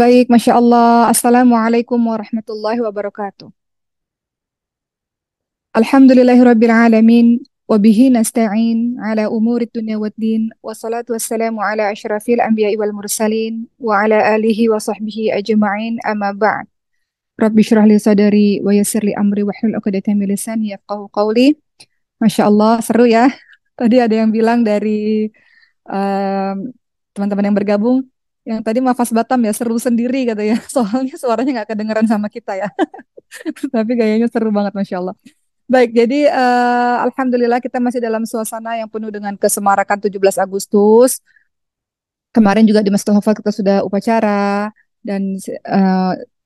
Baik, Masya Allah. Assalamualaikum warahmatullahi wabarakatuh. Alhamdulillahirrabbilalamin. Wabihi nasta'in ala umuri dunya waddin. Wassalatu wassalamu ala ashrafil anbiya'i wal mursalin. Wa ala alihi wa sahbihi ajma'in amma ba'd. Rabbi syrah li sadari wa yassir li amri wa hlul 'uqdatam min lisani yafqahu qawli. Masya Allah, seru ya. Tadi ada yang bilang dari em, teman-teman yang bergabung, yang tadi Mafaz Batam ya seru sendiri katanya. Soalnya suaranya nggak kedengeran sama kita ya. Tapi gayanya seru banget, Masya Allah. Baik, jadi Alhamdulillah kita masih dalam suasana yang penuh dengan kesemarakan 17 Agustus. Kemarin juga di Masjidil Hafal kita sudah upacara, dan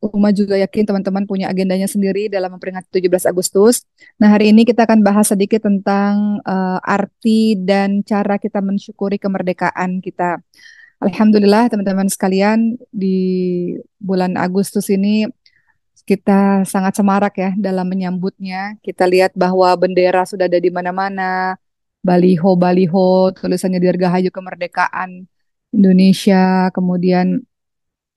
Uma juga yakin teman-teman punya agendanya sendiri dalam memperingati 17 Agustus. Nah, hari ini kita akan bahas sedikit tentang arti dan cara kita mensyukuri kemerdekaan kita. Alhamdulillah teman-teman sekalian, di bulan Agustus ini kita sangat semarak ya dalam menyambutnya. Kita lihat bahwa bendera sudah ada di mana-mana, baliho-baliho tulisannya Dirgahayu Kemerdekaan Indonesia. Kemudian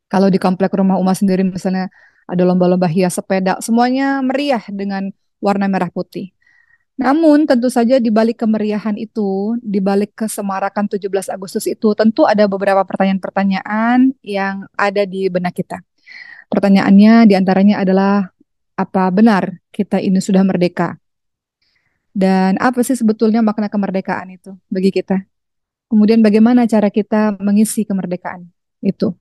kalau di komplek rumah Uma sendiri misalnya ada lomba-lomba hias sepeda, semuanya meriah dengan warna merah putih. Namun tentu saja di balik kemeriahan itu, di balik kesemarakan 17 Agustus itu, tentu ada beberapa pertanyaan-pertanyaan yang ada di benak kita. Pertanyaannya diantaranya adalah, apa benar kita ini sudah merdeka? Dan apa sih sebetulnya makna kemerdekaan itu bagi kita? Kemudian bagaimana cara kita mengisi kemerdekaan itu?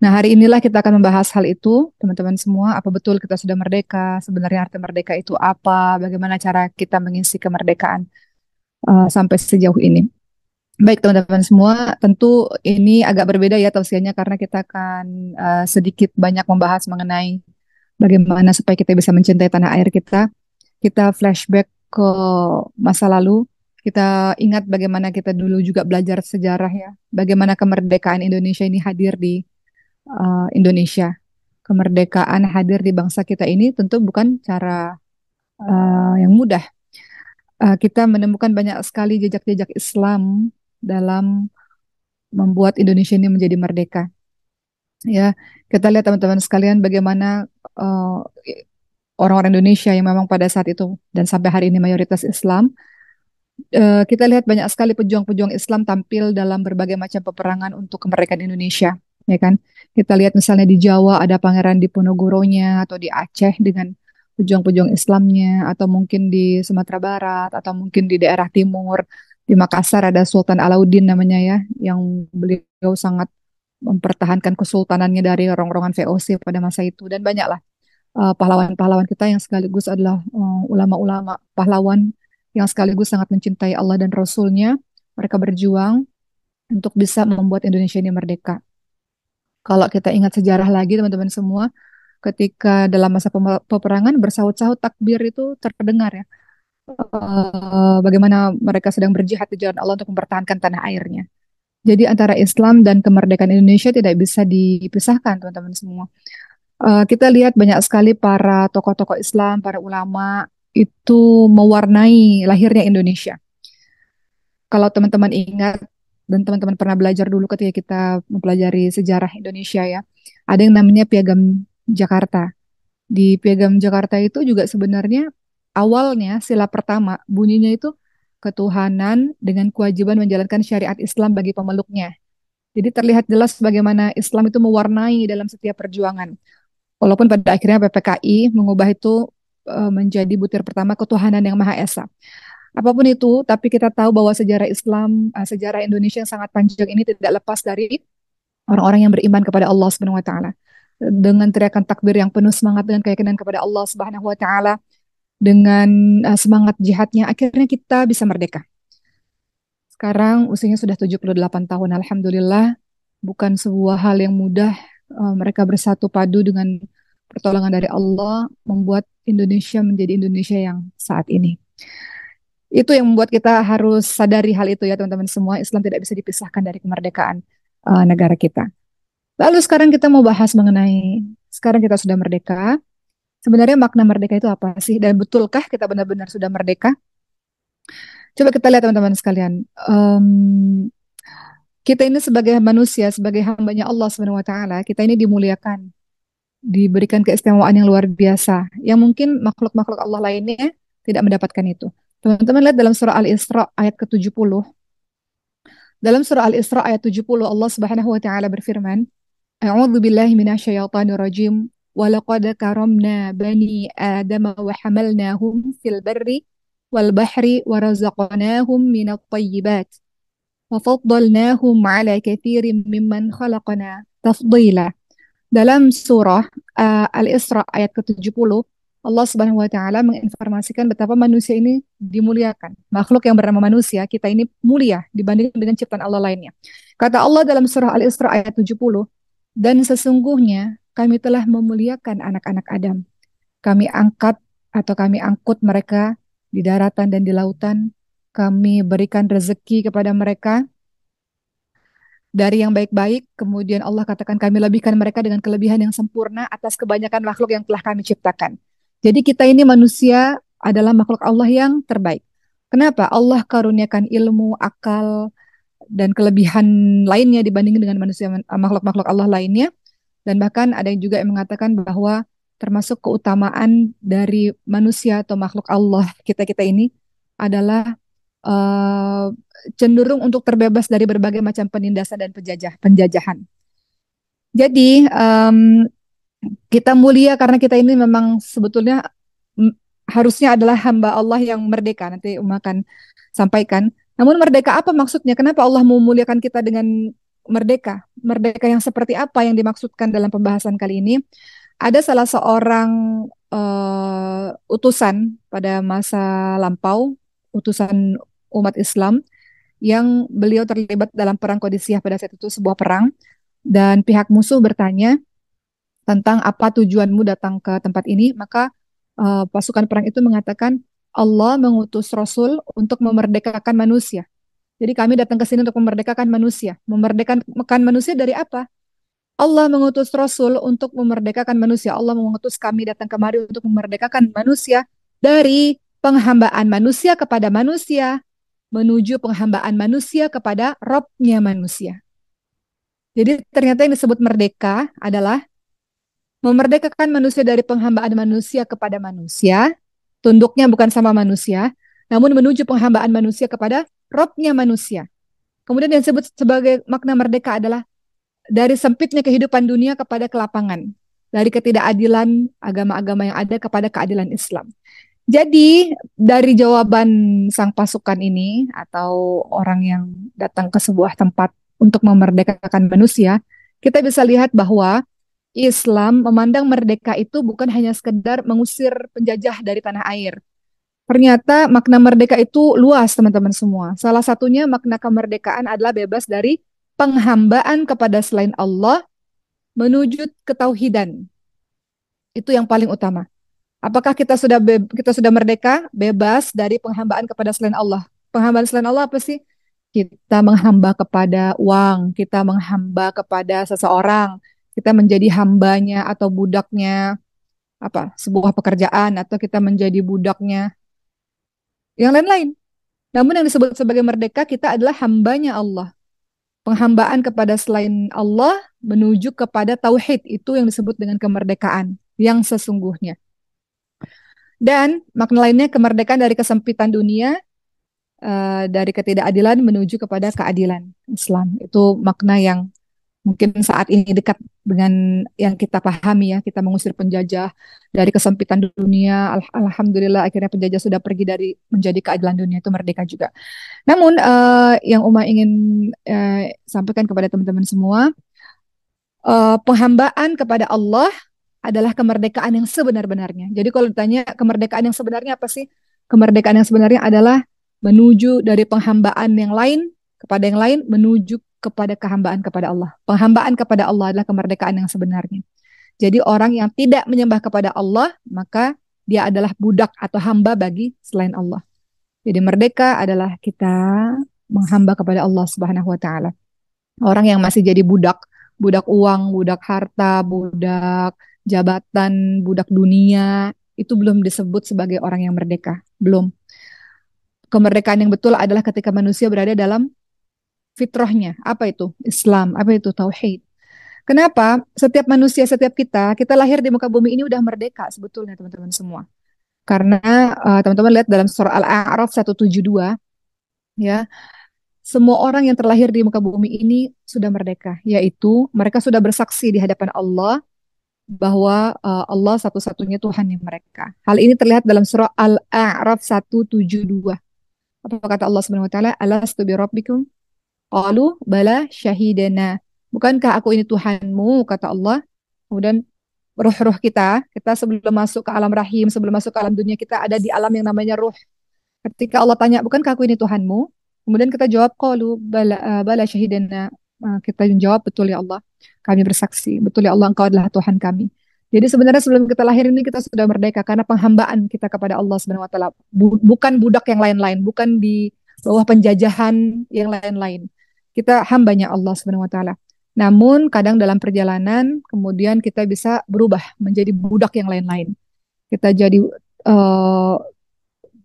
Nah, hari inilah kita akan membahas hal itu, teman-teman semua. Apa betul kita sudah merdeka? Sebenarnya arti merdeka itu apa? Bagaimana cara kita mengisi kemerdekaan sampai sejauh ini? Baik, teman-teman semua, tentu ini agak berbeda ya tausiahnya karena kita akan sedikit banyak membahas mengenai bagaimana supaya kita bisa mencintai tanah air kita. Kita flashback ke masa lalu. Kita ingat bagaimana kita dulu juga belajar sejarah ya. Bagaimana kemerdekaan Indonesia ini hadir di Indonesia. Kemerdekaan hadir di bangsa kita ini tentu bukan cara yang mudah. Kita menemukan banyak sekali jejak-jejak Islam dalam membuat Indonesia ini menjadi merdeka. Ya, kita lihat teman-teman sekalian bagaimana eh, orang-orang Indonesia yang memang pada saat itu dan sampai hari ini mayoritas Islam, kita lihat banyak sekali pejuang-pejuang Islam tampil dalam berbagai macam peperangan untuk kemerdekaan Indonesia, ya kan? Kita lihat misalnya di Jawa ada Pangeran Diponegoronya, atau di Aceh dengan pejuang-pejuang Islamnya, atau mungkin di Sumatera Barat, atau mungkin di daerah timur, di Makassar ada Sultan Alauddin namanya ya, yang beliau sangat mempertahankan kesultanannya dari rong-rongan VOC pada masa itu, dan banyaklah pahlawan-pahlawan kita yang sekaligus adalah ulama-ulama pahlawan yang sekaligus sangat mencintai Allah dan Rasul-Nya. Mereka berjuang untuk bisa membuat Indonesia ini merdeka. Kalau kita ingat sejarah lagi teman-teman semua, ketika dalam masa peperangan bersaut-saut takbir itu terdengar ya. Bagaimana mereka sedang berjihad di jalan Allah untuk mempertahankan tanah airnya. Jadi antara Islam dan kemerdekaan Indonesia tidak bisa dipisahkan teman-teman semua. Kita lihat banyak sekali para tokoh-tokoh Islam, para ulama itu mewarnai lahirnya Indonesia. Kalau teman-teman ingat dan teman-teman pernah belajar dulu ketika kita mempelajari sejarah Indonesia ya, ada yang namanya Piagam Jakarta. Di Piagam Jakarta itu juga sebenarnya awalnya sila pertama bunyinya itu ketuhanan dengan kewajiban menjalankan syariat Islam bagi pemeluknya. Jadi terlihat jelas bagaimana Islam itu mewarnai dalam setiap perjuangan. Walaupun pada akhirnya PPKI mengubah itu menjadi butir pertama ketuhanan yang Maha Esa. Apapun itu, tapi kita tahu bahwa sejarah Islam, sejarah Indonesia yang sangat panjang ini tidak lepas dari orang-orang yang beriman kepada Allah Subhanahu wa taala. Dengan teriakan takbir yang penuh semangat dengan keyakinan kepada Allah Subhanahu wa taala, dengan semangat jihadnya, akhirnya kita bisa merdeka. Sekarang usianya sudah 78 tahun, alhamdulillah. Bukan sebuah hal yang mudah. Mereka bersatu padu dengan pertolongan dari Allah membuat Indonesia menjadi Indonesia yang saat ini. Itu yang membuat kita harus sadari hal itu ya teman-teman semua. Islam tidak bisa dipisahkan dari kemerdekaan negara kita. Lalu sekarang kita mau bahas mengenai sekarang kita sudah merdeka. Sebenarnya makna merdeka itu apa sih? Dan betulkah kita benar-benar sudah merdeka? Coba kita lihat teman-teman sekalian. kita ini sebagai manusia, sebagai hambanya Allah Subhanahu wa taala, kita ini dimuliakan, diberikan keistimewaan yang luar biasa, yang mungkin makhluk-makhluk Allah lainnya tidak mendapatkan itu. Teman-teman lihat dalam surah Al-Isra ayat ke-70. Dalam surah Al-Isra ayat 70 Allah Subhanahu wa taala berfirman, A'udzu billahi minasyaitonir rajim. Walaqad karamna bani Adam wa hamalnahum fil barri wal bahri wa razaqnahum minat thayyibat wa faddalnahum ala katsirin mimman khalaqna tafdila. Dalam surah Al-Isra ayat ke-70, Allah Subhanahu wa taala menginformasikan betapa manusia ini dimuliakan. Makhluk yang bernama manusia, kita ini mulia dibanding dengan ciptaan Allah lainnya. Kata Allah dalam surah Al-Isra ayat 70, dan sesungguhnya kami telah memuliakan anak-anak Adam. Kami angkat atau kami angkut mereka di daratan dan di lautan. Kami berikan rezeki kepada mereka dari yang baik-baik, kemudian Allah katakan kami lebihkan mereka dengan kelebihan yang sempurna atas kebanyakan makhluk yang telah kami ciptakan. Jadi kita ini manusia adalah makhluk Allah yang terbaik. Kenapa? Allah karuniakan ilmu, akal, dan kelebihan lainnya dibandingkan dengan manusia makhluk-makhluk Allah lainnya. Dan bahkan ada yang juga yang mengatakan bahwa termasuk keutamaan dari manusia atau makhluk Allah kita-kita ini adalah eh, cenderung untuk terbebas dari berbagai macam penindasan dan penjajahan. Jadi kita mulia karena kita ini memang sebetulnya mm, harusnya adalah hamba Allah yang merdeka. Nanti akan sampaikan. Namun merdeka apa maksudnya? Kenapa Allah memuliakan kita dengan merdeka? Merdeka yang seperti apa yang dimaksudkan dalam pembahasan kali ini? Ada salah seorang utusan pada masa lampau, utusan umat Islam yang beliau terlibat dalam perang Qadisiyah pada saat itu, sebuah perang, dan pihak musuh bertanya tentang apa tujuanmu datang ke tempat ini, maka pasukan perang itu mengatakan Allah mengutus Rasul untuk memerdekakan manusia. Jadi kami datang ke sini untuk memerdekakan manusia. Memerdekakan manusia dari apa? Allah mengutus Rasul untuk memerdekakan manusia. Allah mengutus kami datang kemari untuk memerdekakan manusia dari penghambaan manusia kepada manusia menuju penghambaan manusia kepada Robnya manusia. Jadi ternyata yang disebut merdeka adalah memerdekakan manusia dari penghambaan manusia kepada manusia, tunduknya bukan sama manusia, namun menuju penghambaan manusia kepada Robnya manusia. Kemudian yang disebut sebagai makna merdeka adalah dari sempitnya kehidupan dunia kepada kelapangan, dari ketidakadilan agama-agama yang ada kepada keadilan Islam. Jadi dari jawaban sang pasukan ini atau orang yang datang ke sebuah tempat untuk memerdekakan manusia, kita bisa lihat bahwa Islam memandang merdeka itu bukan hanya sekedar mengusir penjajah dari tanah air. Ternyata makna merdeka itu luas, teman-teman semua. Salah satunya makna kemerdekaan adalah bebas dari penghambaan kepada selain Allah menuju ketauhidan. Itu yang paling utama. Apakah kita sudah merdeka, bebas dari penghambaan kepada selain Allah? Penghambaan selain Allah apa sih? Kita menghamba kepada uang, kita menghamba kepada seseorang, kita menjadi hambanya atau budaknya apa? Sebuah pekerjaan atau kita menjadi budaknya yang lain-lain. Namun yang disebut sebagai merdeka kita adalah hambanya Allah. Penghambaan kepada selain Allah menuju kepada tauhid itu yang disebut dengan kemerdekaan yang sesungguhnya. Dan makna lainnya kemerdekaan dari kesempitan dunia, dari ketidakadilan menuju kepada keadilan Islam. Itu makna yang mungkin saat ini dekat dengan yang kita pahami ya. Kita mengusir penjajah dari kesempitan dunia. Alhamdulillah akhirnya penjajah sudah pergi dari menjadi keadilan dunia, itu merdeka juga. Namun yang Uma ingin sampaikan kepada teman-teman semua, penghambaan kepada Allah adalah kemerdekaan yang sebenar-benarnya. Jadi kalau ditanya kemerdekaan yang sebenarnya apa sih? Kemerdekaan yang sebenarnya adalah menuju dari penghambaan yang lain kepada yang lain menuju kepada kehambaan kepada Allah. Penghambaan kepada Allah adalah kemerdekaan yang sebenarnya. Jadi orang yang tidak menyembah kepada Allah, maka dia adalah budak atau hamba bagi selain Allah. Jadi merdeka adalah kita menghamba kepada Allah Subhanahu wa taala. Orang yang masih jadi budak, budak uang, budak harta, budak jabatan, budak dunia, itu belum disebut sebagai orang yang merdeka. Belum. Kemerdekaan yang betul adalah ketika manusia berada dalam fitrahnya. Apa itu? Islam. Apa itu tauhid? Kenapa? Setiap manusia, setiap kita lahir di muka bumi ini udah merdeka sebetulnya teman-teman semua. Karena teman-teman lihat dalam surah Al-A'raf 172, ya, semua orang yang terlahir di muka bumi ini sudah merdeka, yaitu mereka sudah bersaksi di hadapan Allah bahwa Allah satu-satunya Tuhan yang mereka. Hal ini terlihat dalam surah Al-A'raf 172. Apa kata Allah Subhanahu wa taala? Alastu bi rabbikum? Qalu bala syahidana. Bukankah aku ini Tuhanmu, kata Allah. Kemudian ruh-ruh kita sebelum masuk ke alam rahim, sebelum masuk ke alam dunia, kita ada di alam yang namanya ruh. Ketika Allah tanya, bukankah aku ini Tuhanmu? Kemudian kita jawab, qalu bala, bala syahidana. Kita menjawab, betul ya Allah, kami bersaksi. Betul ya Allah, Engkau adalah Tuhan kami. Jadi sebenarnya sebelum kita lahir ini kita sudah merdeka karena penghambaan kita kepada Allah Subhanahu wa taala. Bukan budak yang lain-lain, bukan di bawah penjajahan yang lain-lain. Kita hambanya Allah Subhanahu wa taala. Namun kadang dalam perjalanan kemudian kita bisa berubah menjadi budak yang lain-lain. Kita jadi eh,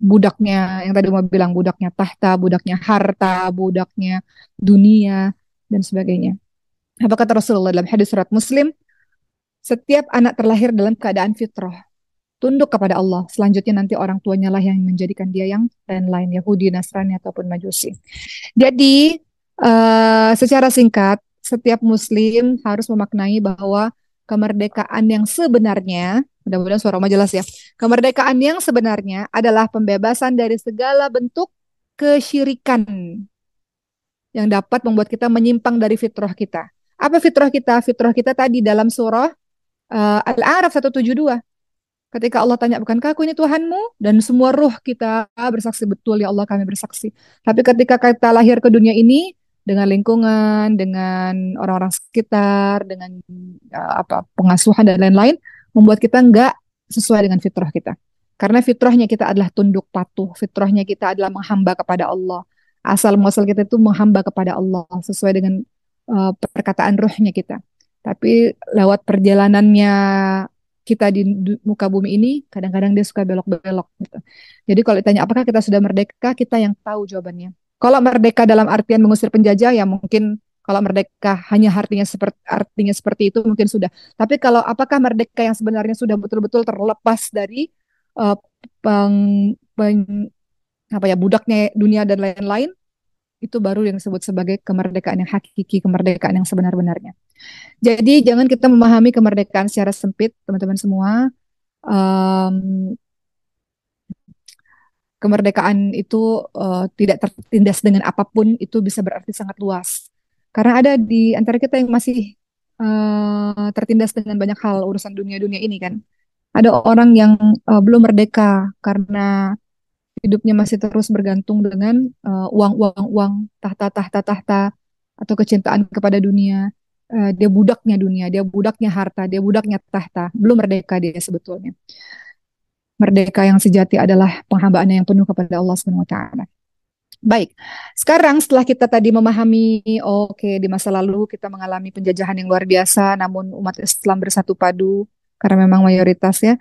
budaknya yang tadi mau bilang, budaknya tahta, budaknya harta, budaknya dunia dan sebagainya. Apa kata Rasulullah dalam hadis surat Muslim? Setiap anak terlahir dalam keadaan fitrah, tunduk kepada Allah. Selanjutnya nanti orang tuanya lah yang menjadikan dia yang lain-lain, Yahudi, Nasrani ataupun Majusi. Jadi secara singkat, setiap Muslim harus memaknai bahwa kemerdekaan yang sebenarnya, mudah-mudahan suara Oma jelas ya, kemerdekaan yang sebenarnya adalah pembebasan dari segala bentuk kesyirikan yang dapat membuat kita menyimpang dari fitrah kita. Apa fitrah kita? Fitrah kita tadi dalam surah Al-A'raf 172. Ketika Allah tanya, bukankah aku ini Tuhanmu? Dan semua ruh kita bersaksi, betul ya Allah, kami bersaksi. Tapi ketika kita lahir ke dunia ini, dengan lingkungan, dengan orang-orang sekitar, dengan pengasuhan dan lain-lain, membuat kita nggak sesuai dengan fitrah kita. Karena fitrahnya kita adalah tunduk patuh, fitrahnya kita adalah menghamba kepada Allah. Asal muasal kita itu menghamba kepada Allah sesuai dengan perkataan ruhnya kita. Tapi lewat perjalanannya kita di muka bumi ini, kadang-kadang dia suka belok-belok gitu. Jadi kalau ditanya apakah kita sudah merdeka, kita yang tahu jawabannya. Kalau merdeka dalam artian mengusir penjajah, ya mungkin kalau merdeka hanya artinya seperti itu mungkin sudah. Tapi kalau apakah merdeka yang sebenarnya sudah betul-betul terlepas dari uh, peng, peng- apa ya, budaknya dunia dan lain-lain, itu baru yang disebut sebagai kemerdekaan yang hakiki, kemerdekaan yang sebenar-benarnya. Jadi jangan kita memahami kemerdekaan secara sempit, teman-teman semua. Um, Kemerdekaan itu tidak tertindas dengan apapun, itu bisa berarti sangat luas. Karena ada di antara kita yang masih tertindas dengan banyak hal urusan dunia-dunia ini kan. Ada orang yang belum merdeka karena hidupnya masih terus bergantung dengan uang, tahta, atau kecintaan kepada dunia. Dia budaknya dunia, dia budaknya harta, dia budaknya tahta. Belum merdeka dia sebetulnya. Merdeka yang sejati adalah penghambaan yang penuh kepada Allah Subhanahu wa taala. Baik, sekarang setelah kita tadi memahami, oke, di masa lalu kita mengalami penjajahan yang luar biasa, namun umat Islam bersatu padu karena memang mayoritas ya.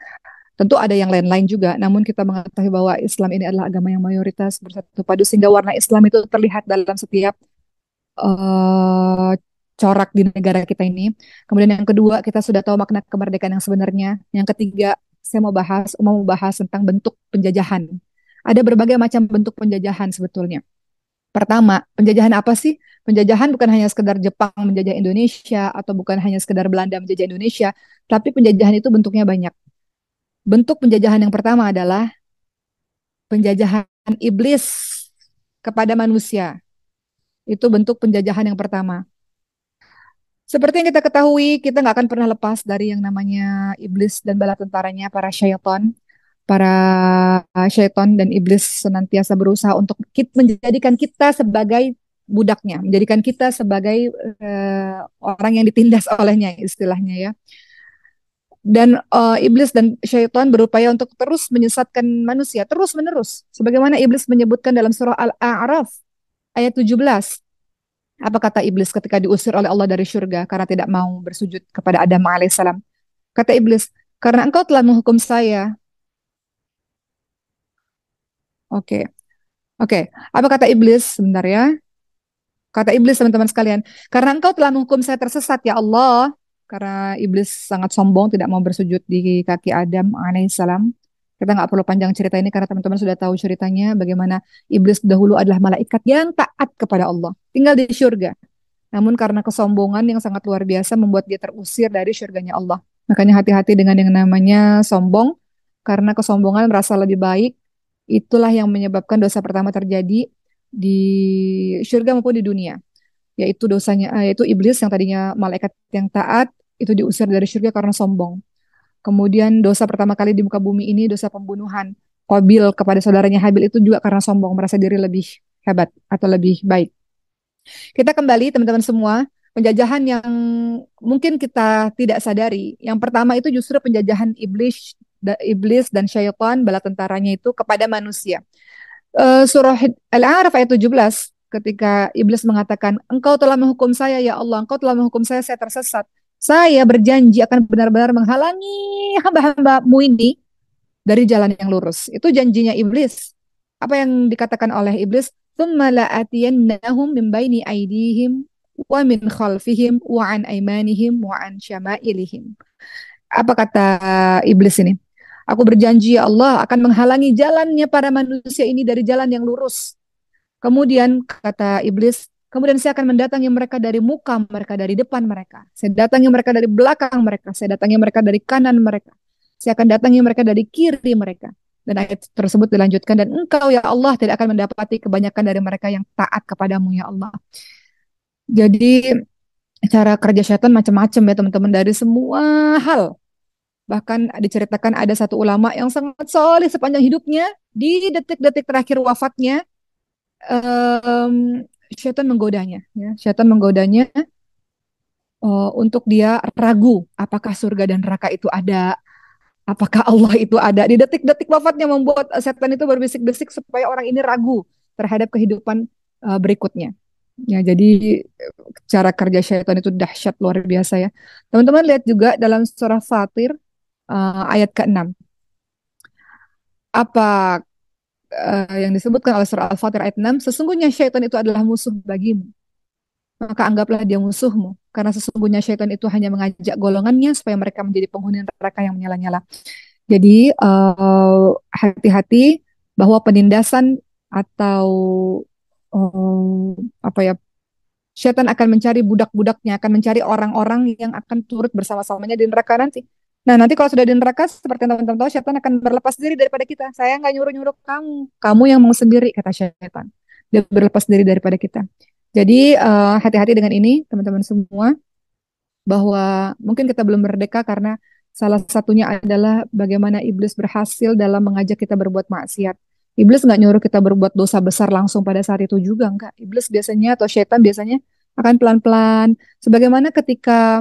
Tentu ada yang lain-lain juga, namun kita mengetahui bahwa Islam ini adalah agama yang mayoritas bersatu padu sehingga warna Islam itu terlihat dalam setiap eh, corak di negara kita ini. Kemudian yang kedua, kita sudah tahu makna kemerdekaan yang sebenarnya. Yang ketiga, saya mau bahas tentang bentuk penjajahan. Ada berbagai macam bentuk penjajahan sebetulnya. Pertama, penjajahan apa sih? Penjajahan bukan hanya sekedar Jepang menjajah Indonesia atau bukan hanya sekedar Belanda menjajah Indonesia, tapi penjajahan itu bentuknya banyak. Bentuk penjajahan yang pertama adalah penjajahan iblis kepada manusia. Itu bentuk penjajahan yang pertama. Seperti yang kita ketahui, kita nggak akan pernah lepas dari yang namanya iblis dan bala tentaranya, para syaitan. Para syaitan dan iblis senantiasa berusaha untuk menjadikan kita sebagai budaknya, menjadikan kita sebagai orang yang ditindas olehnya, istilahnya ya. Dan iblis dan syaitan berupaya untuk terus menyesatkan manusia, terus-menerus. Sebagaimana iblis menyebutkan dalam surah Al-A'raf ayat 17. Apa kata iblis ketika diusir oleh Allah dari surga karena tidak mau bersujud kepada Adam alaihissalam? Kata iblis, karena engkau telah menghukum saya. Oke, oke. Apa kata iblis? Sebentar ya. Kata iblis teman-teman sekalian, karena engkau telah menghukum saya tersesat ya Allah. Karena iblis sangat sombong, tidak mau bersujud di kaki Adam alaihissalam. Kita nggak perlu panjang cerita ini karena teman-teman sudah tahu ceritanya bagaimana iblis dahulu adalah malaikat yang taat kepada Allah, tinggal di surga. Namun karena kesombongan yang sangat luar biasa membuat dia terusir dari surganya Allah. Makanya hati-hati dengan yang namanya sombong, karena kesombongan merasa lebih baik, itulah yang menyebabkan dosa pertama terjadi di surga maupun di dunia, yaitu yaitu iblis yang tadinya malaikat yang taat, itu diusir dari surga karena sombong. Kemudian dosa pertama kali di muka bumi ini dosa pembunuhan Qabil kepada saudaranya Habil itu juga karena sombong, merasa diri lebih hebat atau lebih baik. Kita kembali teman-teman semua, penjajahan yang mungkin kita tidak sadari. Yang pertama itu justru penjajahan iblis dan syaitan bala tentaranya itu kepada manusia. Surah Al-A'raf ayat 17 ketika iblis mengatakan, "Engkau telah menghukum saya ya Allah, engkau telah menghukum saya tersesat. Saya berjanji akan benar-benar menghalangi hamba-hambamu ini dari jalan yang lurus." Itu janjinya iblis. Apa yang dikatakan oleh iblis? "Tsumma la'atiyannahum min baini aydihim wa min khalfihim wa an aymanihim wa an syama'ilihim." Apa kata iblis ini? Aku berjanji ya Allah akan menghalangi jalannya para manusia ini dari jalan yang lurus. Kemudian kata iblis, kemudian saya akan mendatangi mereka dari muka mereka, dari depan mereka. Saya datangi mereka dari belakang mereka. Saya datangi mereka dari kanan mereka. Saya akan datangi mereka dari kiri mereka. Dan ayat tersebut dilanjutkan, dan engkau ya Allah tidak akan mendapati kebanyakan dari mereka yang taat kepadamu ya Allah. Jadi cara kerja setan macam-macam ya teman-teman, dari semua hal. Bahkan diceritakan ada satu ulama yang sangat soleh sepanjang hidupnya, di detik-detik terakhir wafatnya, syaitan menggodanya. Ya. Syaitan menggodanya untuk dia ragu apakah surga dan neraka itu ada, apakah Allah itu ada. Di detik-detik wafatnya membuat setan itu berbisik-bisik supaya orang ini ragu terhadap kehidupan berikutnya. Ya, jadi cara kerja syaitan itu dahsyat luar biasa ya. Teman-teman lihat juga dalam surah Fatir ayat ke-6. Apa yang disebutkan oleh surah Al-Fatir ayat 6, sesungguhnya syaitan itu adalah musuh bagimu. Maka anggaplah dia musuhmu. Karena sesungguhnya syaitan itu hanya mengajak golongannya supaya mereka menjadi penghuni neraka yang menyala-nyala. Jadi hati-hati bahwa penindasan atau apa ya, syaitan akan mencari budak-budaknya, akan mencari orang-orang yang akan turut bersama-samanya di neraka nanti. Nah, nanti kalau sudah di neraka, seperti yang teman-teman tahu, syaitan akan berlepas diri daripada kita. Saya nggak nyuruh-nyuruh kamu, kamu yang mau sendiri, kata syaitan. Dia berlepas diri daripada kita. Jadi hati-hati dengan ini, teman-teman semua, bahwa mungkin kita belum merdeka karena salah satunya adalah bagaimana iblis berhasil dalam mengajak kita berbuat maksiat. Iblis nggak nyuruh kita berbuat dosa besar langsung pada saat itu juga, enggak. Iblis biasanya atau syaitan biasanya akan pelan-pelan. Sebagaimana ketika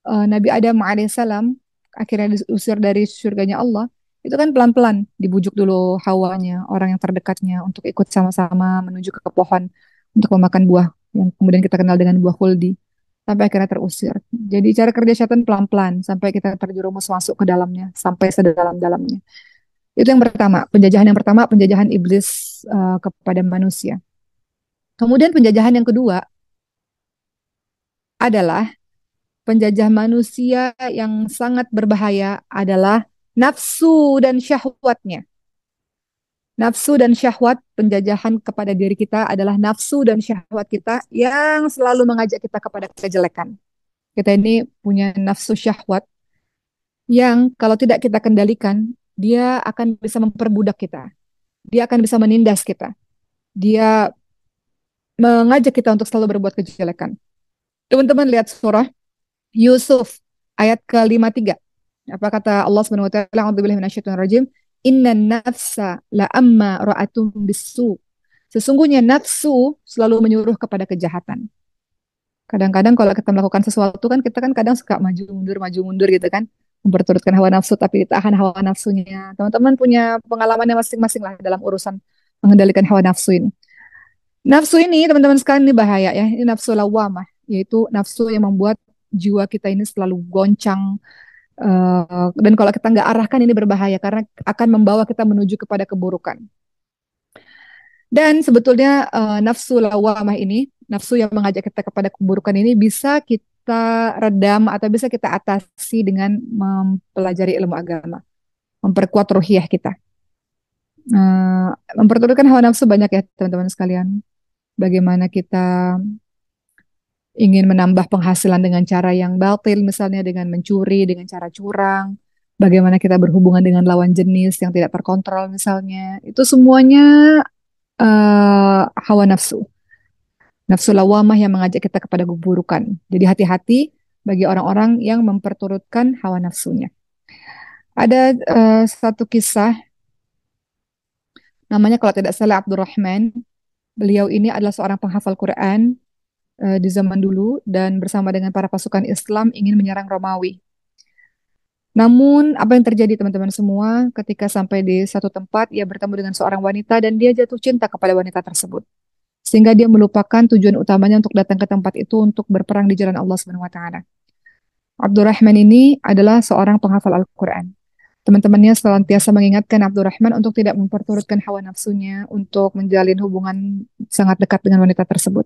Nabi Adam alaihissalam akhirnya diusir dari surganya Allah, itu kan pelan-pelan dibujuk dulu Hawanya, orang yang terdekatnya, untuk ikut sama-sama menuju ke pohon untuk memakan buah yang kemudian kita kenal dengan buah khuldi, sampai akhirnya terusir. Jadi cara kerja setan pelan-pelan sampai kita terjerumus masuk ke dalamnya, sampai sedalam-dalamnya. Itu yang pertama, penjajahan iblis kepada manusia. Kemudian penjajahan yang kedua adalah penjajah manusia yang sangat berbahaya adalah nafsu dan syahwatnya. Nafsu dan syahwat, penjajahan kepada diri kita adalah nafsu dan syahwat kita yang selalu mengajak kita kepada kejelekan. Kita ini punya nafsu syahwat yang kalau tidak kita kendalikan, dia akan bisa memperbudak kita. Dia akan bisa menindas kita. Dia mengajak kita untuk selalu berbuat kejelekan. Teman-teman lihat surah Yusuf ayat ke-53. Apa kata Allah Subhanahu wa taala? A'udzubillahi minasyaitonir rajim. Innan nafsa la'amma ra'atum bisu. Sesungguhnya nafsu selalu menyuruh kepada kejahatan. Kadang-kadang kalau kita melakukan sesuatu kan kita kan kadang suka maju mundur gitu kan, memperturutkan hawa nafsu tapi ditahan hawa nafsunya. Teman-teman punya pengalamannya masing-masing lah dalam urusan mengendalikan hawa nafsu ini. Nafsu ini teman-teman sekalian ini bahaya ya. Ini nafsu lawamah, yaitu nafsu yang membuat jiwa kita ini selalu goncang. Dan kalau kita nggak arahkan ini berbahaya karena akan membawa kita menuju kepada keburukan. Dan sebetulnya nafsu lawamah ini, nafsu yang mengajak kita kepada keburukan ini bisa kita redam atau bisa kita atasi dengan mempelajari ilmu agama, memperkuat ruhiyah kita. Eh, Memperturutkan hawa nafsu banyak ya teman-teman sekalian. Bagaimana kita ingin menambah penghasilan dengan cara yang batil, misalnya dengan mencuri, dengan cara curang. Bagaimana kita berhubungan dengan lawan jenis yang tidak terkontrol misalnya. Itu semuanya hawa nafsu. Nafsu lawamah yang mengajak kita kepada keburukan. Jadi hati-hati bagi orang-orang yang memperturutkan hawa nafsunya. Ada satu kisah, namanya kalau tidak salah Abdurrahman. Beliau ini adalah seorang penghafal Quran di zaman dulu dan bersama dengan para pasukan Islam ingin menyerang Romawi. Namun apa yang terjadi teman-teman semua ketika sampai di satu tempat ia bertemu dengan seorang wanita dan dia jatuh cinta kepada wanita tersebut. Sehingga dia melupakan tujuan utamanya untuk datang ke tempat itu untuk berperang di jalan Allah Subhanahu wa taala. Abdurrahman ini adalah seorang penghafal Al-Quran. Teman-temannya senantiasa mengingatkan Abdurrahman untuk tidak memperturutkan hawa nafsunya untuk menjalin hubungan sangat dekat dengan wanita tersebut.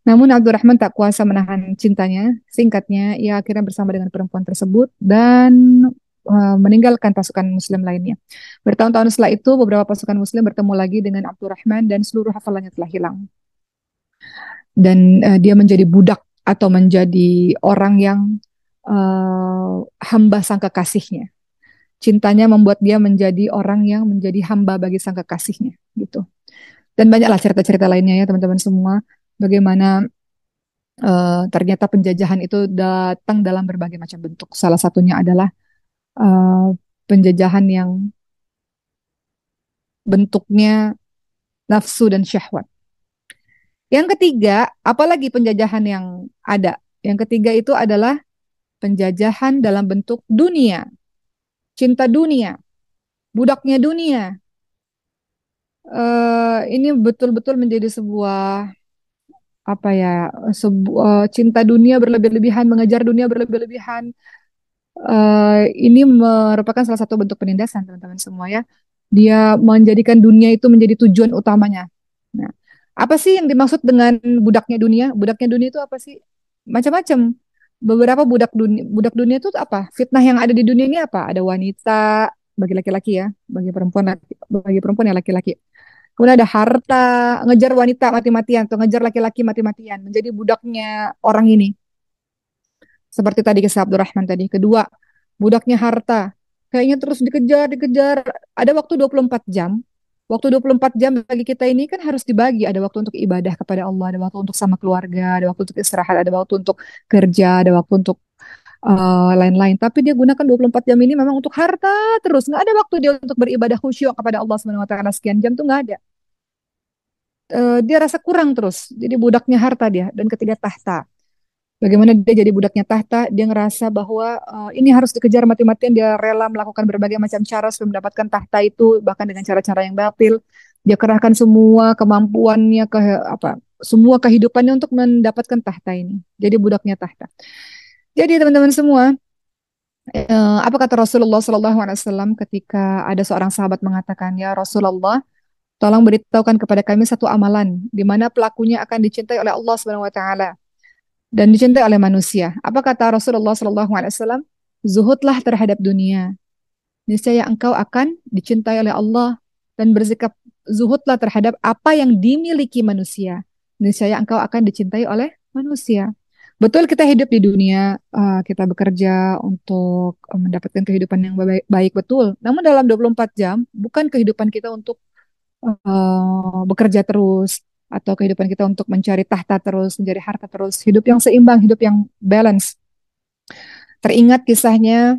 Namun Abdurrahman tak kuasa menahan cintanya. Singkatnya, ia akhirnya bersama dengan perempuan tersebut dan meninggalkan pasukan Muslim lainnya. Bertahun-tahun setelah itu, beberapa pasukan Muslim bertemu lagi dengan Abdurrahman dan seluruh hafalannya telah hilang. Dan dia menjadi budak atau menjadi orang yang hamba sang kekasihnya. Cintanya membuat dia menjadi orang yang menjadi hamba bagi sang kekasihnya, gitu. Dan banyaklah cerita-cerita lainnya ya teman-teman semua. Bagaimana ternyata penjajahan itu datang dalam berbagai macam bentuk. Salah satunya adalah uh, penjajahan yang bentuknya nafsu dan syahwat. Yang ketiga, apalagi penjajahan yang ada? Yang ketiga itu adalah penjajahan dalam bentuk dunia, cinta dunia, budaknya dunia. Ini betul-betul menjadi sebuah apa ya, sebuah cinta dunia berlebih-lebihan, mengejar dunia berlebih-lebihan. Ini merupakan salah satu bentuk penindasan teman-teman semua ya. Dia menjadikan dunia itu menjadi tujuan utamanya. Nah, apa sih yang dimaksud dengan budaknya dunia? Budaknya dunia itu apa sih? Macam-macam. Beberapa budak dunia itu apa? Fitnah yang ada di dunia ini apa? Ada wanita bagi laki-laki ya, bagi perempuan ya laki-laki. Kemudian ada harta, ngejar wanita mati-matian atau ngejar laki-laki mati-matian, menjadi budaknya orang ini. Seperti tadi kisah Abdurrahman tadi. Kedua, budaknya harta. Kayaknya terus dikejar, dikejar. Ada waktu 24 jam. Waktu 24 jam bagi kita ini kan harus dibagi. Ada waktu untuk ibadah kepada Allah, ada waktu untuk sama keluarga, ada waktu untuk istirahat, ada waktu untuk kerja, ada waktu untuk lain-lain. Tapi dia gunakan 24 jam ini memang untuk harta terus. Nggak ada waktu dia untuk beribadah khusyuk kepada Allah Subhanahu wa taala sekian jam tuh nggak ada. Dia rasa kurang terus. Jadi budaknya harta dia. Dan ketiga tahta. Bagaimana dia jadi budaknya tahta, dia ngerasa bahwa ini harus dikejar mati-matian, dia rela melakukan berbagai macam cara supaya mendapatkan tahta itu, bahkan dengan cara-cara yang batil. Dia kerahkan semua kemampuannya, semua kehidupannya untuk mendapatkan tahta ini. Jadi budaknya tahta. Jadi teman-teman semua, apa kata Rasulullah SAW ketika ada seorang sahabat mengatakan, ya Rasulullah, tolong beritahukan kepada kami satu amalan, di mana pelakunya akan dicintai oleh Allah Subhanahu Wa Taala dan dicintai oleh manusia. Apa kata Rasulullah SAW? Zuhudlah terhadap dunia. Niscaya engkau akan dicintai oleh Allah dan bersikap zuhudlah terhadap apa yang dimiliki manusia. Niscaya engkau akan dicintai oleh manusia. Betul kita hidup di dunia, kita bekerja untuk mendapatkan kehidupan yang baik, baik betul. Namun dalam 24 jam, bukan kehidupan kita untuk bekerja terus, atau kehidupan kita untuk mencari tahta terus, mencari harta terus, hidup yang seimbang, hidup yang balance. Teringat kisahnya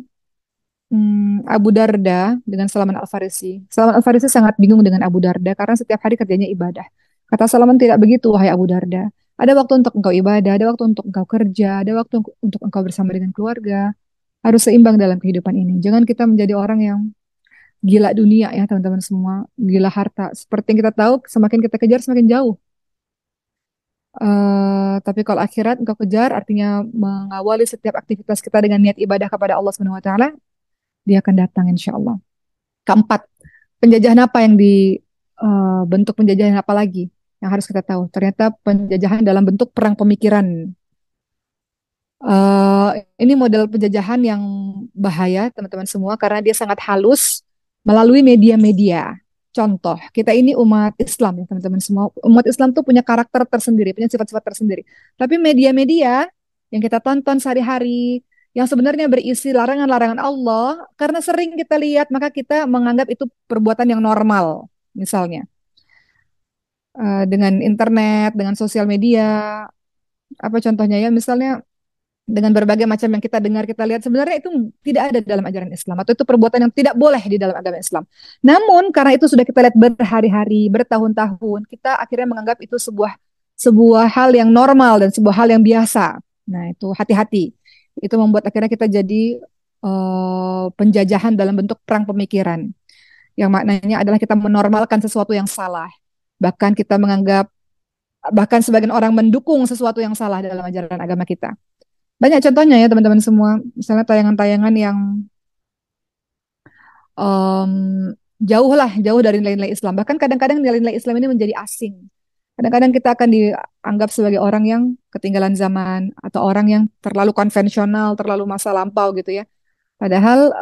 Abu Darda dengan Salman Al-Farisi. Salman Al-Farisi sangat bingung dengan Abu Darda karena setiap hari kerjanya ibadah. Kata Salman, tidak begitu, wahai Abu Darda. Ada waktu untuk engkau ibadah, ada waktu untuk engkau kerja, ada waktu untuk engkau bersama dengan keluarga. Harus seimbang dalam kehidupan ini. Jangan kita menjadi orang yang gila dunia ya teman-teman semua, gila harta. Seperti yang kita tahu, semakin kita kejar semakin jauh. Tapi kalau akhirat engkau kejar, artinya mengawali setiap aktivitas kita dengan niat ibadah kepada Allah Subhanahu Wa Taala, dia akan datang insya Allah. Keempat, penjajahan apa yang bentuk penjajahan apa lagi yang harus kita tahu? Ternyata penjajahan dalam bentuk perang pemikiran. Ini model penjajahan yang bahaya, teman-teman semua, karena dia sangat halus melalui media-media. Contoh, kita ini umat Islam ya, teman-teman semua. Umat Islam tuh punya karakter tersendiri, punya sifat-sifat tersendiri. Tapi media-media yang kita tonton sehari-hari, yang sebenarnya berisi larangan-larangan Allah, karena sering kita lihat, maka kita menganggap itu perbuatan yang normal. Misalnya, dengan internet, dengan sosial media, apa contohnya ya, misalnya dengan berbagai macam yang kita dengar, kita lihat, sebenarnya itu tidak ada dalam ajaran Islam, atau itu perbuatan yang tidak boleh di dalam agama Islam. Namun karena itu sudah kita lihat berhari-hari, bertahun-tahun, kita akhirnya menganggap itu sebuah sebuah hal yang normal dan sebuah hal yang biasa. Nah, itu hati-hati. Itu membuat akhirnya kita jadi penjajahan dalam bentuk perang pemikiran. Yang maknanya adalah kita menormalkan sesuatu yang salah. Bahkan kita menganggap, bahkan sebagian orang mendukung sesuatu yang salah dalam ajaran agama kita. Banyak contohnya ya teman-teman semua. Misalnya tayangan-tayangan yang em, jauh dari nilai-nilai Islam. Bahkan kadang-kadang nilai-nilai Islam ini menjadi asing. Kadang-kadang kita akan dianggap sebagai orang yang ketinggalan zaman atau orang yang terlalu konvensional, terlalu masa lampau gitu ya. Padahal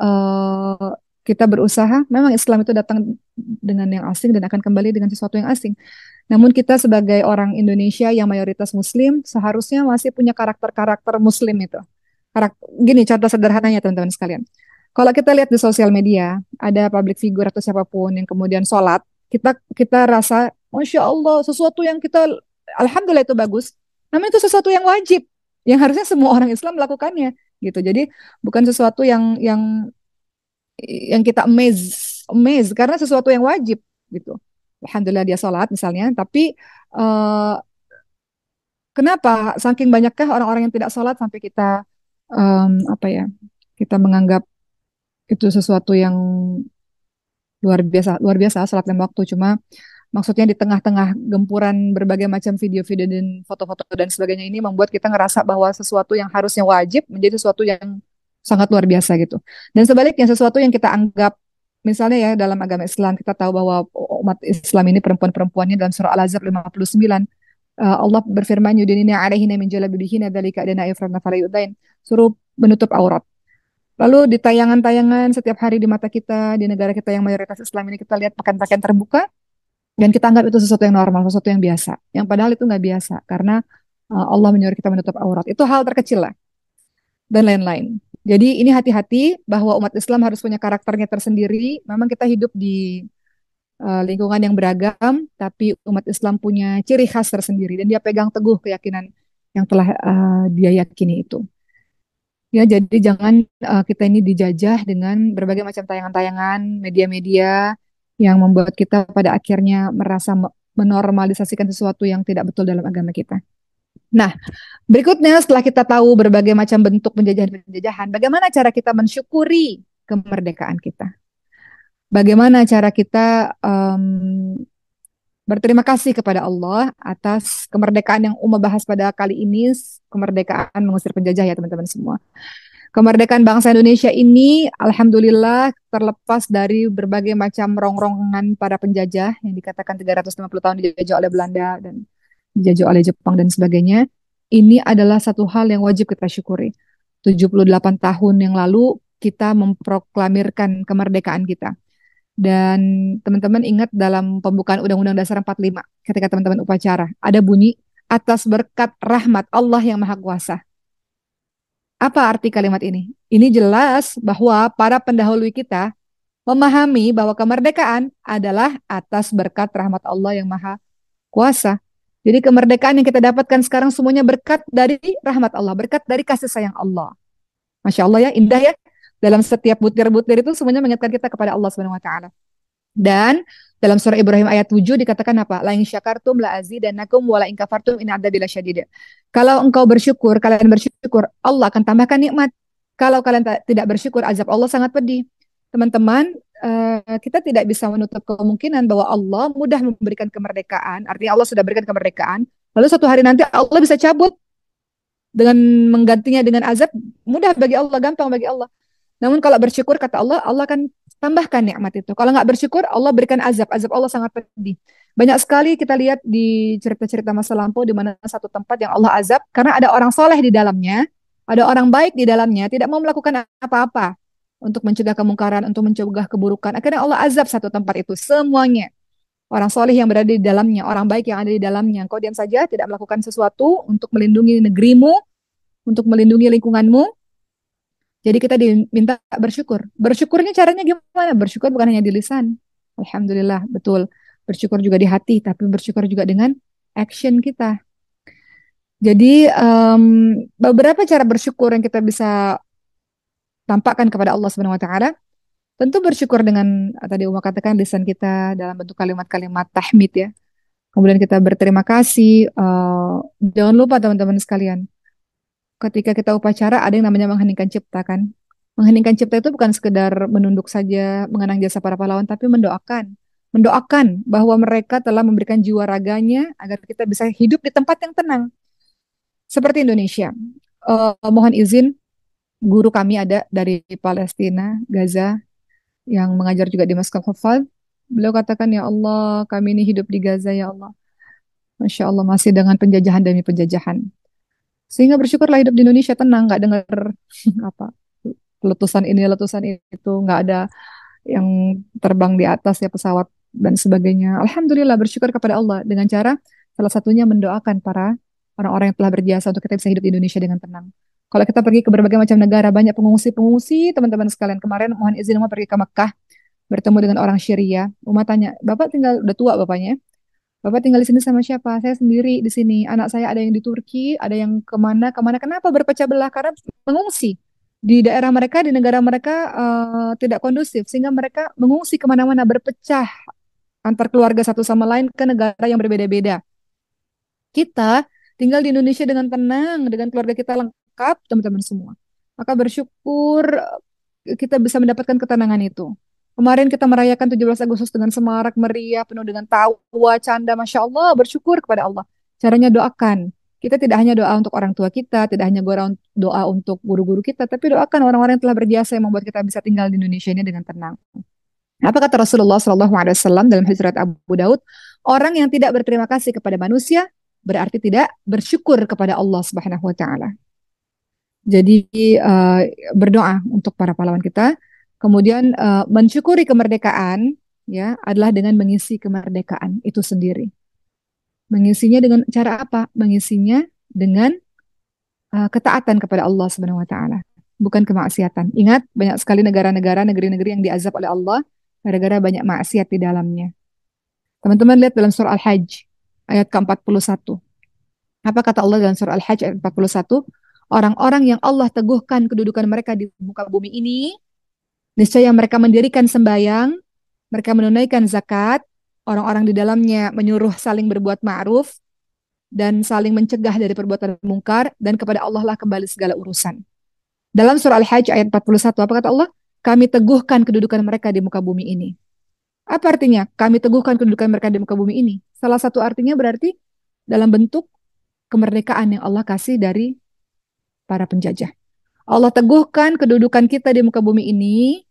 kita berusaha, memang Islam itu datang dengan yang asing dan akan kembali dengan sesuatu yang asing. Namun kita sebagai orang Indonesia yang mayoritas Muslim, seharusnya masih punya karakter-karakter Muslim itu. Gini contoh sederhananya teman-teman sekalian. Kalau kita lihat di sosial media, ada public figure atau siapapun yang kemudian sholat, kita rasa, Masya Allah, sesuatu yang kita, Alhamdulillah itu bagus. Namun itu sesuatu yang wajib, yang harusnya semua orang Islam melakukannya, gitu. Jadi bukan sesuatu yang kita amaze karena sesuatu yang wajib, gitu. Alhamdulillah dia sholat misalnya, tapi eh, kenapa saking banyakkah orang-orang yang tidak sholat sampai kita apa ya, kita menganggap itu sesuatu yang luar biasa sholat lima waktu. Cuma maksudnya di tengah-tengah gempuran berbagai macam video-video dan foto-foto dan sebagainya ini membuat kita ngerasa bahwa sesuatu yang harusnya wajib menjadi sesuatu yang sangat luar biasa gitu. Dan sebaliknya sesuatu yang kita anggap, misalnya ya dalam agama Islam kita tahu bahwa umat Islam ini perempuan-perempuannya dalam surah Al-Ahzab 59, Allah berfirman yudinina alaihina min jalabibihinna dzalika adana yafrana fala yudain, suruh menutup aurat. Lalu di tayangan-tayangan setiap hari di mata kita, di negara kita yang mayoritas Islam ini kita lihat pakaian-pakaian terbuka, dan kita anggap itu sesuatu yang normal, sesuatu yang biasa. Yang padahal itu nggak biasa, karena Allah menyuruh kita menutup aurat. Itu hal terkecil lah, dan lain-lain. Jadi ini hati-hati bahwa umat Islam harus punya karakternya tersendiri. Memang kita hidup di lingkungan yang beragam, tapi umat Islam punya ciri khas tersendiri, dan dia pegang teguh keyakinan yang telah dia yakini itu. Ya, jadi jangan kita ini dijajah dengan berbagai macam tayangan-tayangan, media-media yang membuat kita pada akhirnya merasa menormalisasikan sesuatu yang tidak betul dalam agama kita. Nah, berikutnya setelah kita tahu berbagai macam bentuk penjajahan-penjajahan, bagaimana cara kita mensyukuri kemerdekaan kita? Bagaimana cara kita berterima kasih kepada Allah atas kemerdekaan yang Uma bahas pada kali ini, kemerdekaan mengusir penjajah ya teman-teman semua. Kemerdekaan bangsa Indonesia ini, alhamdulillah, terlepas dari berbagai macam rongrongan para penjajah yang dikatakan 350 tahun dijajah oleh Belanda dan dijajah oleh Jepang dan sebagainya. Ini adalah satu hal yang wajib kita syukuri. 78 tahun yang lalu kita memproklamirkan kemerdekaan kita. Dan teman-teman ingat dalam pembukaan Undang-Undang Dasar 45, ketika teman-teman upacara, ada bunyi atas berkat rahmat Allah yang Maha Kuasa. Apa arti kalimat ini? Ini jelas bahwa para pendahulu kita memahami bahwa kemerdekaan adalah atas berkat rahmat Allah yang Maha Kuasa. Jadi kemerdekaan yang kita dapatkan sekarang semuanya berkat dari rahmat Allah, berkat dari kasih sayang Allah. Masya Allah ya, indah ya. Dalam setiap butir-butir itu semuanya mengingatkan kita kepada Allah Subhanahu wa taala. Dan dalam surah Ibrahim ayat 7 dikatakan apa? La in syakartum la azidannakum wa la in kafartum in adzabi lasyadid. Kalau engkau bersyukur, kalian bersyukur, Allah akan tambahkan nikmat. Kalau kalian tidak bersyukur, azab Allah sangat pedih. Teman-teman, kita tidak bisa menutup kemungkinan bahwa Allah mudah memberikan kemerdekaan. Artinya Allah sudah berikan kemerdekaan. Lalu suatu hari nanti Allah bisa cabut dengan menggantinya dengan azab. Mudah bagi Allah, gampang bagi Allah. Namun kalau bersyukur kata Allah, Allah akan tambahkan nikmat itu. Kalau nggak bersyukur, Allah berikan azab. Azab Allah sangat pedih. Banyak sekali kita lihat di cerita-cerita masa lampau di mana satu tempat yang Allah azab karena ada orang soleh di dalamnya, ada orang baik di dalamnya, tidak mau melakukan apa-apa untuk mencegah kemungkaran, untuk mencegah keburukan. Akhirnya Allah azab satu tempat itu semuanya. Orang soleh yang berada di dalamnya, orang baik yang ada di dalamnya. Kau diam saja, tidak melakukan sesuatu untuk melindungi negerimu, untuk melindungi lingkunganmu. Jadi kita diminta bersyukur. Bersyukurnya caranya gimana? Bersyukur bukan hanya di lisan. Alhamdulillah, betul. Bersyukur juga di hati, tapi bersyukur juga dengan action kita. Jadi beberapa cara bersyukur yang kita bisa tampakkan kepada Allah Subhanahu Wa Taala. Tentu bersyukur dengan tadi Uma katakan lisan kita dalam bentuk kalimat-kalimat tahmid ya. Kemudian kita berterima kasih. Jangan lupa teman-teman sekalian, ketika kita upacara ada yang namanya mengheningkan cipta kan. Mengheningkan cipta itu bukan sekedar menunduk saja mengenang jasa para pahlawan, tapi mendoakan. Mendoakan bahwa mereka telah memberikan jiwa raganya agar kita bisa hidup di tempat yang tenang. Seperti Indonesia. Mohon izin, guru kami ada dari Palestina, Gaza, yang mengajar juga di Masjid Hufad. Beliau katakan, ya Allah, kami ini hidup di Gaza, ya Allah. Masya Allah, masih dengan penjajahan demi penjajahan. Sehingga bersyukurlah hidup di Indonesia tenang, nggak dengar apa letusan ini, letusan itu, nggak ada yang terbang di atas ya pesawat dan sebagainya. Alhamdulillah bersyukur kepada Allah dengan cara salah satunya mendoakan para orang-orang yang telah berjasa untuk kita bisa hidup di Indonesia dengan tenang. Kalau kita pergi ke berbagai macam negara, banyak pengungsi-pengungsi, teman-teman sekalian. Kemarin mohon izin Uma pergi ke Mekah, bertemu dengan orang Syria. Uma tanya, Bapak tinggal, udah tua bapaknya, Bapak tinggal di sini sama siapa? Saya sendiri di sini. Anak saya ada yang di Turki, ada yang kemana, kemana. Kenapa berpecah belah? Karena mengungsi. Di daerah mereka, di negara mereka tidak kondusif. Sehingga mereka mengungsi kemana-mana, berpecah antar keluarga satu sama lain ke negara yang berbeda-beda. Kita tinggal di Indonesia dengan tenang, dengan keluarga kita lengkap, teman-teman semua. Maka bersyukur kita bisa mendapatkan ketenangan itu. Kemarin kita merayakan 17 Agustus dengan semarak meriah, penuh dengan tawa, canda, Masya Allah, bersyukur kepada Allah. Caranya doakan. Kita tidak hanya doa untuk orang tua kita, tidak hanya doa untuk guru-guru kita, tapi doakan orang-orang yang telah berjasa yang membuat kita bisa tinggal di Indonesia ini dengan tenang. Apa kata Rasulullah SAW dalam hadis riwayat Abu Daud? Orang yang tidak berterima kasih kepada manusia berarti tidak bersyukur kepada Allah Subhanahu Wa Taala. Jadi berdoa untuk para pahlawan kita. Kemudian mensyukuri kemerdekaan ya adalah dengan mengisi kemerdekaan itu sendiri. Mengisinya dengan cara apa? Mengisinya dengan ketaatan kepada Allah Subhanahu wa taala, bukan kemaksiatan. Ingat, banyak sekali negara-negara, negeri-negeri yang diazab oleh Allah gara-gara banyak maksiat di dalamnya. Teman-teman lihat dalam surah Al-Hajj ayat ke-41. Apa kata Allah dalam surah Al-Hajj ayat 41? Orang-orang yang Allah teguhkan kedudukan mereka di muka bumi ini, niscaya mereka mendirikan sembahyang, mereka menunaikan zakat, orang-orang di dalamnya menyuruh saling berbuat ma'ruf dan saling mencegah dari perbuatan mungkar, dan kepada Allah lah kembali segala urusan. Dalam surah Al-Hajj ayat 41, apa kata Allah? Kami teguhkan kedudukan mereka di muka bumi ini. Apa artinya? Kami teguhkan kedudukan mereka di muka bumi ini. Salah satu artinya berarti dalam bentuk kemerdekaan yang Allah kasih dari para penjajah. Allah teguhkan kedudukan kita di muka bumi ini.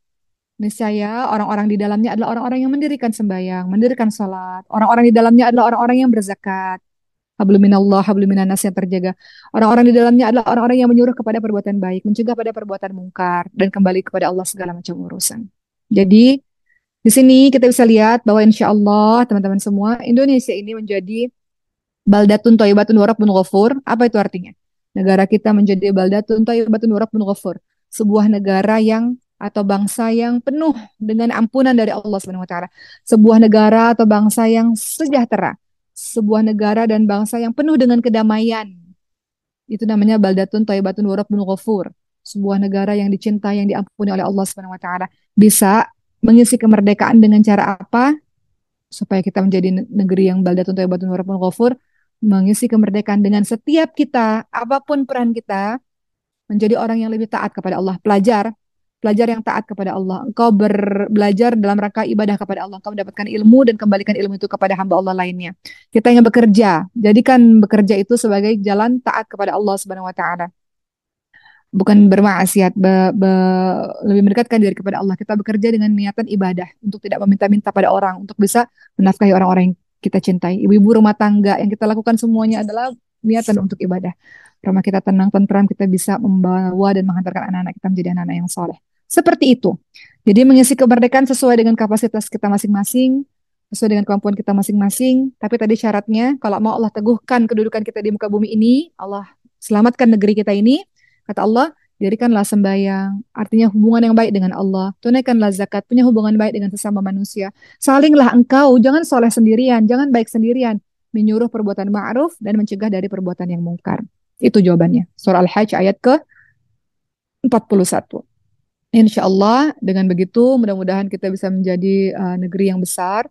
Niscaya orang-orang di dalamnya adalah orang-orang yang mendirikan sembahyang, mendirikan salat. Orang-orang di dalamnya adalah orang-orang yang berzakat. Habluminallah, habluminanas yang terjaga. Orang-orang di dalamnya adalah orang-orang yang menyuruh kepada perbuatan baik, mencegah pada perbuatan mungkar, dan kembali kepada Allah segala macam urusan. Jadi, di sini kita bisa lihat bahwa insya Allah, teman-teman semua, Indonesia ini menjadi baldatun thayyibatun wa rabbun ghafur. Apa itu artinya? Negara kita menjadi baldatun thayyibatun wa rabbun ghafur. Sebuah negara yang atau bangsa yang penuh dengan ampunan dari Allah Subhanahu wa taala. Sebuah negara atau bangsa yang sejahtera. Sebuah negara dan bangsa yang penuh dengan kedamaian. Itu namanya baldatun thayyibatun wa rabbun ghafur. Sebuah negara yang dicintai, yang diampuni oleh Allah Subhanahu wa taala. Bisa mengisi kemerdekaan dengan cara apa? Supaya kita menjadi negeri yang baldatun thayyibatun wa rabbun ghafur, mengisi kemerdekaan dengan setiap kita, apapun peran kita, menjadi orang yang lebih taat kepada Allah. Pelajar yang taat kepada Allah. Engkau belajar dalam rangka ibadah kepada Allah. Engkau mendapatkan ilmu dan kembalikan ilmu itu kepada hamba Allah lainnya. Kita yang bekerja, jadikan bekerja itu sebagai jalan taat kepada Allah Subhanahu wa taala. bukan bermaksiat, lebih mendekatkan diri kepada Allah. Kita bekerja dengan niatan ibadah untuk tidak meminta-minta pada orang, untuk bisa menafkahi orang-orang yang kita cintai. Ibu-ibu rumah tangga yang kita lakukan semuanya adalah niatan untuk ibadah. Rumah kita tenang, tentram, kita bisa membawa dan menghantarkan anak-anak kita menjadi anak-anak yang soleh. Seperti itu. Jadi mengisi kemerdekaan sesuai dengan kapasitas kita masing-masing, sesuai dengan kemampuan kita masing-masing. Tapi tadi syaratnya, kalau mau Allah teguhkan kedudukan kita di muka bumi ini, Allah selamatkan negeri kita ini, kata Allah, dirikanlah sembahyang, artinya hubungan yang baik dengan Allah. Tunaikanlah zakat, punya hubungan baik dengan sesama manusia. Salinglah engkau, jangan soleh sendirian, jangan baik sendirian. Menyuruh perbuatan ma'ruf dan mencegah dari perbuatan yang mungkar. Itu jawabannya. Surah Al-Hajj ayat ke-41. Insya Allah dengan begitu mudah-mudahan kita bisa menjadi negeri yang besar.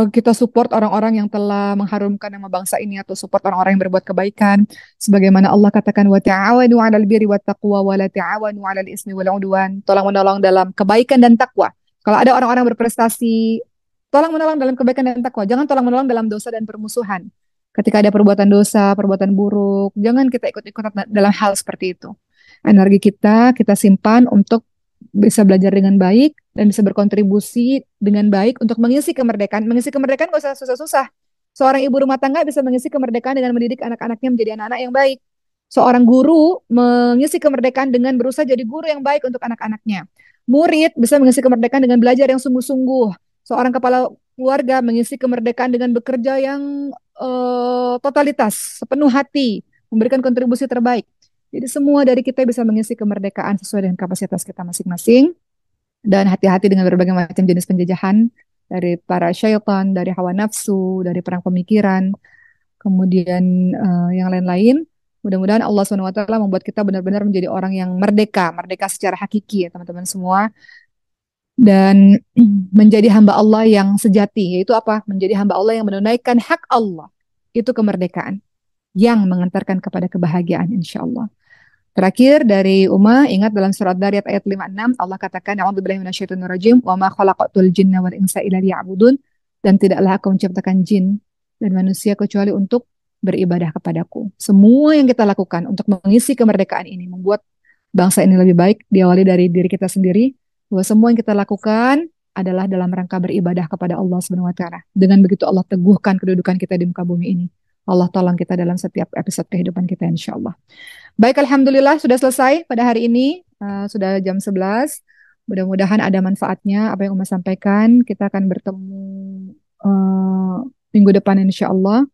Kita support orang-orang yang telah mengharumkan nama bangsa ini atau support orang-orang yang berbuat kebaikan sebagaimana Allah katakan wa ta'awanu 'alal birri wat taqwa wa la ta'awanu 'alal ismi wal 'udwan. Tolong menolong dalam kebaikan dan takwa. Kalau ada orang-orang berprestasi, tolong menolong dalam kebaikan dan takwa. Jangan tolong menolong dalam dosa dan permusuhan. Ketika ada perbuatan dosa, perbuatan buruk, jangan kita ikut-ikutan dalam hal seperti itu. Energi kita simpan untuk bisa belajar dengan baik dan bisa berkontribusi dengan baik untuk mengisi kemerdekaan. Mengisi kemerdekaan gak usah susah-susah. Seorang ibu rumah tangga bisa mengisi kemerdekaan dengan mendidik anak-anaknya menjadi anak-anak yang baik. Seorang guru mengisi kemerdekaan dengan berusaha jadi guru yang baik untuk anak-anaknya. Murid bisa mengisi kemerdekaan dengan belajar yang sungguh-sungguh. Seorang kepala keluarga mengisi kemerdekaan dengan bekerja yang totalitas, sepenuh hati, memberikan kontribusi terbaik. Jadi semua dari kita bisa mengisi kemerdekaan sesuai dengan kapasitas kita masing-masing dan hati-hati dengan berbagai macam jenis penjajahan dari para syaitan, dari hawa nafsu, dari perang pemikiran, kemudian yang lain-lain. Mudah-mudahan Allah SWT membuat kita benar-benar menjadi orang yang merdeka, merdeka secara hakiki ya teman-teman semua. Dan menjadi hamba Allah yang sejati, yaitu apa? Menjadi hamba Allah yang menunaikan hak Allah. Itu kemerdekaan yang mengantarkan kepada kebahagiaan insya Allah. Terakhir dari Uma, ingat dalam surat Dariyat ayat 56, Allah katakan, A'udzubillahi minasyaitonirrajim, wa ma khalaqatul jinna wal insa illa liya'budun, dan tidaklah aku menciptakan jin dan manusia kecuali untuk beribadah kepadaku. Semua yang kita lakukan untuk mengisi kemerdekaan ini, membuat bangsa ini lebih baik, diawali dari diri kita sendiri, bahwa semua yang kita lakukan adalah dalam rangka beribadah kepada Allah Subhanahu wa taala. Dengan begitu Allah teguhkan kedudukan kita di muka bumi ini. Allah tolong kita dalam setiap episode kehidupan kita insya Allah. Baik, Alhamdulillah sudah selesai pada hari ini. Sudah jam 11. Mudah-mudahan ada manfaatnya apa yang Uma sampaikan. Kita akan bertemu minggu depan insya Allah.